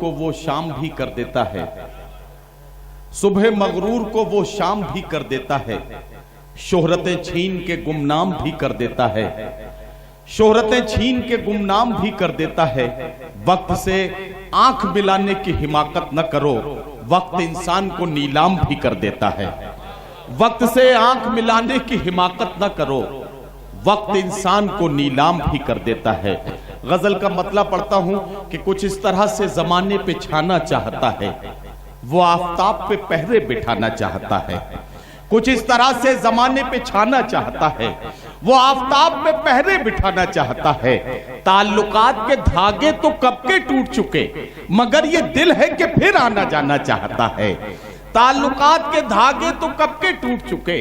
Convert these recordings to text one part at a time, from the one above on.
को वो शाम भी कर देता है, सुबह मगरूर को वो शाम भी कर देता है, शोहरतें छीन के गुमनाम भी कर देता है, शोहरतें छीन के गुमनाम भी कर देता है। वक्त से आंख मिलाने की हिमाकत न करो, वक्त इंसान को नीलाम भी कर देता है। वक्त से आंख मिलाने की हिमाकत न करो, वक्त इंसान को नीलाम भी कर देता है। गजल का मतलब पढ़ता हूं कि कुछ इस तरह से जमाने पे छाना चाहता है, वो आफताब पे पहरे बिठाना चाहता है। कुछ इस तरह से जमाने पे छाना चाहता है, वो आफताब पे पहरे बिठाना चाहता है। ताल्लुकात के धागे तो कब के टूट चुके, मगर ये दिल है कि फिर आना जाना चाहता है। ताल्लुकात के धागे तो कब के टूट चुके,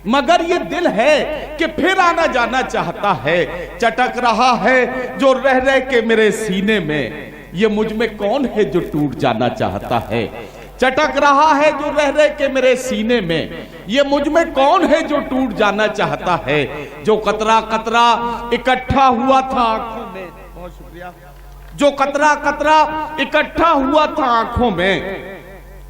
मगर ये दिल है कि फिर आना जाना चाहता है। चटक रहा है जो रह रह के मेरे सीने में, ये मुझ में कौन है जो टूट जाना चाहता है। चटक रहा है जो रह रह के मेरे सीने में, ये मुझ में कौन है जो टूट जाना चाहता है। जो कतरा कतरा इकट्ठा हुआ था आंखों में, बहुत शुक्रिया, जो कतरा कतरा इकट्ठा हुआ था आंखों में,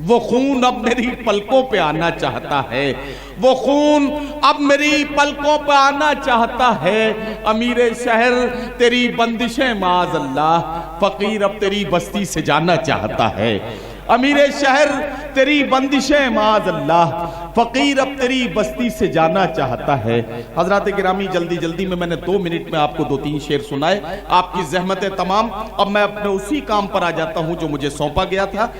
वो खून अब मेरी पलकों पे आना चाहता है। वो खून अब मेरी पलकों पे आना चाहता है। अमीरे शहर तेरी बंदिशें माज़ अल्लाह, फकीर अब तेरी बस्ती से जाना चाहता है। अमीरे शहर तेरी बंदिशें माज़ अल्लाह, फकीर अब तेरी बस्ती से जाना चाहता है। हजरात गिरामी, जल्दी जल्दी में मैंने 2 मिनट में आपको 2-3 शेर सुनाए, आपकी जहमतें तमाम। अब मैं अपने उसी काम पर आ जाता हूं जो मुझे सौंपा गया था।